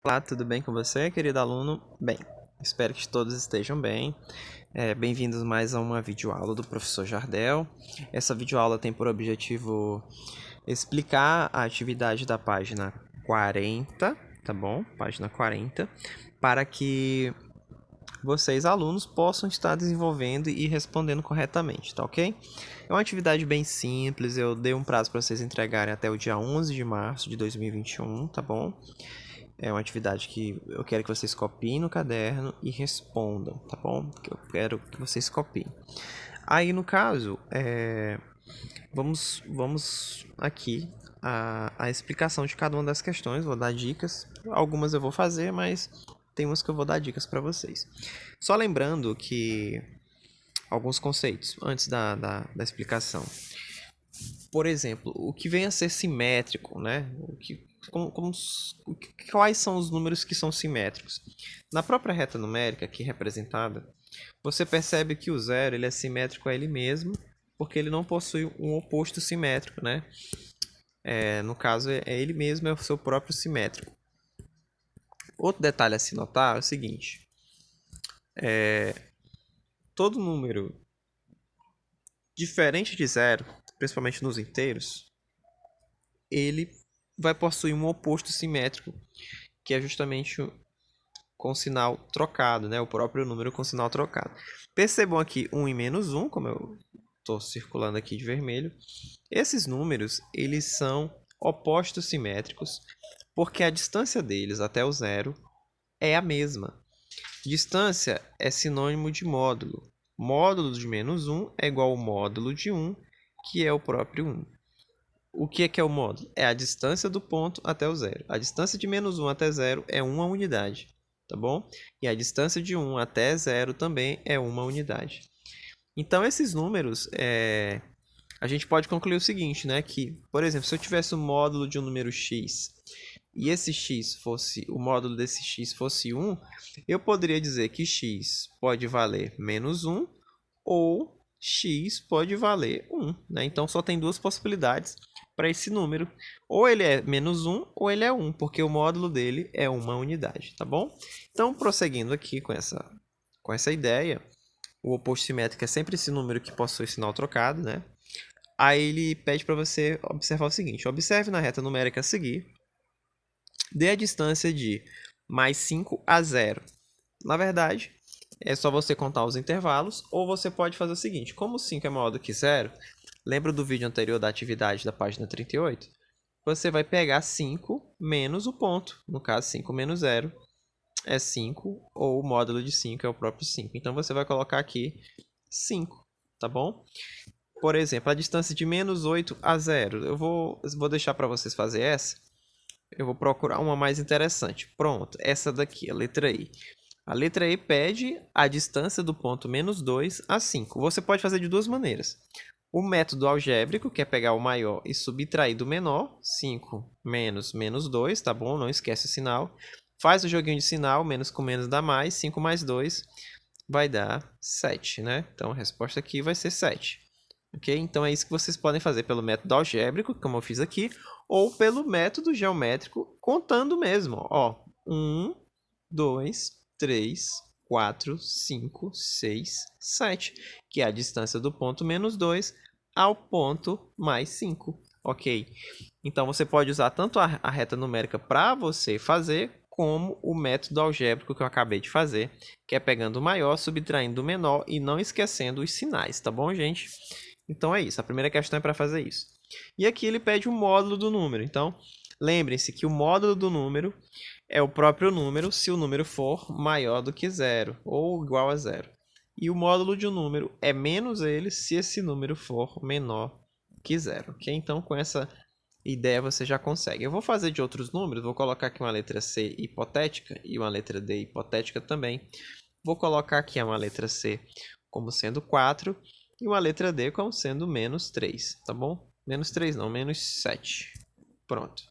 Olá, tudo bem com você, querido aluno? Bem, espero que todos estejam bem. Bem-vindos mais a uma videoaula do professor Jardel. Essa videoaula tem por objetivo explicar a atividade da página 40, tá bom? Página 40, para que vocês, alunos, possam estar desenvolvendo e respondendo corretamente, tá ok? É uma atividade bem simples, eu dei um prazo para vocês entregarem até o dia 11 de março de 2021, tá bom? É uma atividade que eu quero que vocês copiem no caderno e respondam, tá bom? Que eu quero que vocês copiem. Aí, no caso, vamos aqui a explicação de cada uma das questões. Vou dar dicas. Algumas eu vou fazer, mas tem umas que eu vou dar dicas para vocês. Só lembrando que alguns conceitos antes da explicação. Por exemplo, o que vem a ser simétrico, né? Quais são os números que são simétricos? Na própria reta numérica aqui representada, você percebe que o zero ele é simétrico a ele mesmo, porque ele não possui um oposto simétrico, né? No caso, ele mesmo, é o seu próprio simétrico. Outro detalhe a se notar é o seguinte: todo número diferente de zero, principalmente nos inteiros, ele vai possuir um oposto simétrico, que é justamente com sinal trocado, né? O próprio número com sinal trocado. Percebam aqui 1 e menos 1, como eu estou circulando aqui de vermelho. Esses números, eles são opostos simétricos, porque a distância deles até o zero é a mesma. Distância é sinônimo de módulo. Módulo de menos 1 é igual ao módulo de 1, que é o próprio 1. O que é o módulo? É a distância do ponto até o zero. A distância de menos 1 até zero é uma unidade, tá bom? E a distância de 1 até zero também é uma unidade. Então, esses números, a gente pode concluir o seguinte, né? Que, por exemplo, se eu tivesse o módulo de um número x e esse x fosse, o módulo desse x fosse 1, eu poderia dizer que x pode valer menos 1 ou x pode valer 1, né? Então, só tem duas possibilidades para esse número. Ou ele é menos 1 ou ele é 1, porque o módulo dele é uma unidade, tá bom? Então, prosseguindo aqui com essa ideia, o oposto simétrico é sempre esse número que possui sinal trocado, né? Aí ele pede para você observar o seguinte: observe na reta numérica a seguir, dê a distância de mais 5 a 0. Na verdade, é só você contar os intervalos, ou você pode fazer o seguinte: como 5 é maior do que 0, lembra do vídeo anterior da atividade da página 38? Você vai pegar 5 menos o ponto. No caso, 5 menos 0 é 5, ou o módulo de 5 é o próprio 5. Então, você vai colocar aqui 5, tá bom? Por exemplo, a distância de menos 8 a 0. Eu vou deixar para vocês fazer essa. Eu vou procurar uma mais interessante. Pronto, essa daqui, a letra I. A letra E pede a distância do ponto menos 2 a 5. Você pode fazer de duas maneiras. O método algébrico, que é pegar o maior e subtrair do menor. 5 menos menos 2, tá bom? Não esquece o sinal. Faz o joguinho de sinal, menos com menos dá mais. 5 mais 2 vai dar 7, né? Então a resposta aqui vai ser 7. Ok? Então é isso que vocês podem fazer pelo método algébrico, como eu fiz aqui, ou pelo método geométrico, contando mesmo. Ó, 1, 2, 3, 4, 5, 6, 7, que é a distância do ponto menos 2 ao ponto mais 5, ok? Então, você pode usar tanto a reta numérica para você fazer, como o método algébrico que eu acabei de fazer, que é pegando o maior, subtraindo o menor e não esquecendo os sinais, tá bom, gente? Então, é isso. A primeira questão é para fazer isso. E aqui ele pede o módulo do número. Então, lembrem-se que o módulo do número é o próprio número se o número for maior do que zero ou igual a zero. E o módulo de um número é menos ele se esse número for menor que zero. Ok? Então, com essa ideia você já consegue. Eu vou fazer de outros números. Vou colocar aqui uma letra C hipotética e uma letra D hipotética também. Vou colocar aqui uma letra C como sendo 4 e uma letra D como sendo menos 3, tá bom? Menos 3 não, menos 7. Pronto.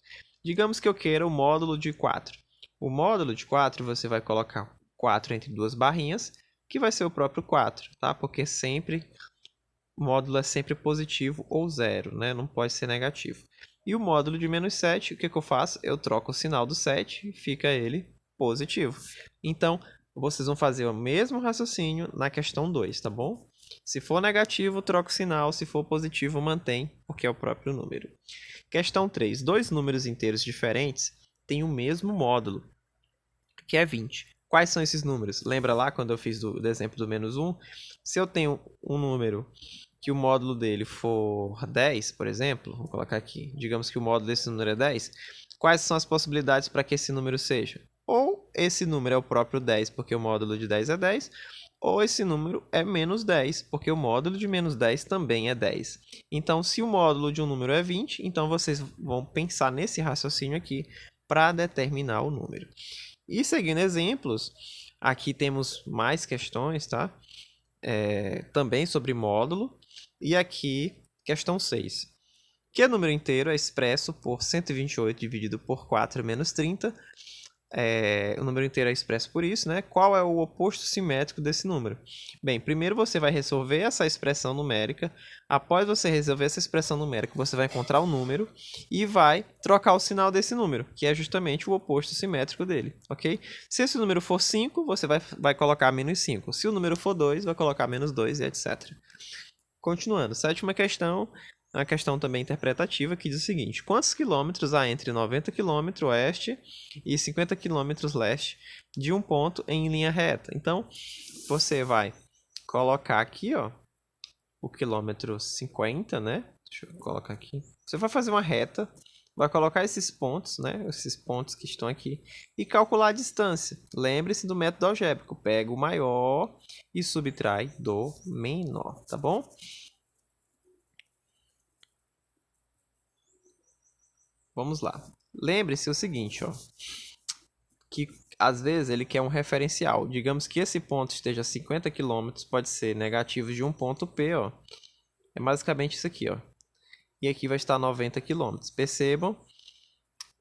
Digamos que eu queira o módulo de 4. O módulo de 4 você vai colocar 4 entre duas barrinhas, que vai ser o próprio 4, tá? Porque sempre, o módulo é sempre positivo ou zero, né? Não pode ser negativo. E o módulo de menos 7, o que eu faço? Eu troco o sinal do 7 e fica ele positivo. Então, vocês vão fazer o mesmo raciocínio na questão 2, tá bom? Se for negativo, troca o sinal. Se for positivo, mantém, porque é o próprio número. Questão 3. Dois números inteiros diferentes têm o mesmo módulo, que é 20. Quais são esses números? Lembra lá quando eu fiz do exemplo do menos 1? Se eu tenho um número que o módulo dele for 10, por exemplo, vou colocar aqui, digamos que o módulo desse número é 10, quais são as possibilidades para que esse número seja? Ou esse número é o próprio 10, porque o módulo de 10 é 10, ou esse número é menos 10, porque o módulo de menos 10 também é 10. Então, se o módulo de um número é 20, então vocês vão pensar nesse raciocínio aqui para determinar o número. E seguindo exemplos, aqui temos mais questões, tá? Também sobre módulo. E aqui, questão 6. Que número inteiro é expresso por 128 dividido por 4 menos 30? O número inteiro é expresso por isso, né? Qual é o oposto simétrico desse número? Bem, primeiro você vai resolver essa expressão numérica. Após você resolver essa expressão numérica, você vai encontrar o número e vai trocar o sinal desse número, que é justamente o oposto simétrico dele, ok? Se esse número for 5, você vai colocar menos 5. Se o número for 2, vai colocar menos 2 e etc. Continuando, sétima questão, uma questão também interpretativa que diz o seguinte: quantos quilômetros há entre 90 km oeste e 50 km leste de um ponto em linha reta? Então, você vai colocar aqui, ó, o quilômetro 50, né? Deixa eu colocar aqui. Você vai fazer uma reta, vai colocar esses pontos, né? Esses pontos que estão aqui e calcular a distância. Lembre-se do método algébrico. Pega o maior e subtrai do menor, tá bom? Vamos lá. Lembre-se o seguinte, ó, que às vezes ele quer um referencial. Digamos que esse ponto esteja a 50 km, pode ser negativo de um ponto P, ó. É basicamente isso aqui, ó. E aqui vai estar 90 km. Percebam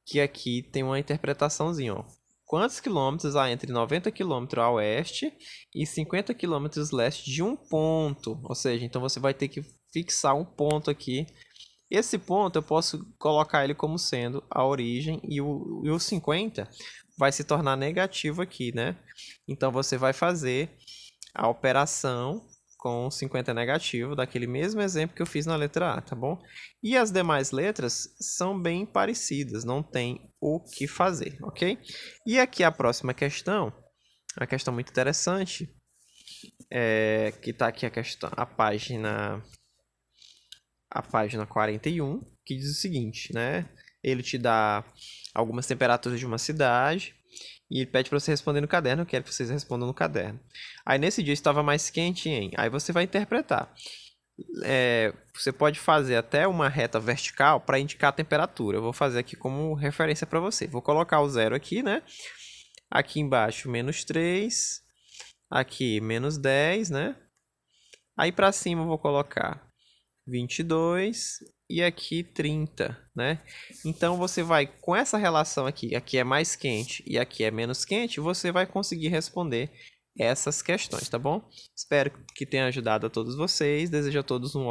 que aqui tem uma interpretaçãozinha, ó. Quantos quilômetros há entre 90 km a oeste e 50 km leste de um ponto? Ou seja, então você vai ter que fixar um ponto aqui. Esse ponto eu posso colocar ele como sendo a origem e o 50 vai se tornar negativo aqui, né? Então você vai fazer a operação com 50 negativo, daquele mesmo exemplo que eu fiz na letra A, tá bom? E as demais letras são bem parecidas, não tem o que fazer, ok? E aqui a próxima questão, uma questão muito interessante, que está aqui a página 41, que diz o seguinte, né? Ele te dá algumas temperaturas de uma cidade e ele pede para você responder no caderno. Eu quero que vocês respondam no caderno. Aí nesse dia estava mais quente, hein? Aí você vai interpretar. Você pode fazer até uma reta vertical para indicar a temperatura. Eu vou fazer aqui como referência para você. Vou colocar o 0 aqui, né? Aqui embaixo, menos 3. Aqui, menos 10, né? Aí para cima eu vou colocar 22 e aqui 30, né? Então você vai com essa relação aqui é mais quente e aqui é menos quente, você vai conseguir responder essas questões, tá bom? Espero que tenha ajudado a todos vocês. Desejo a todos um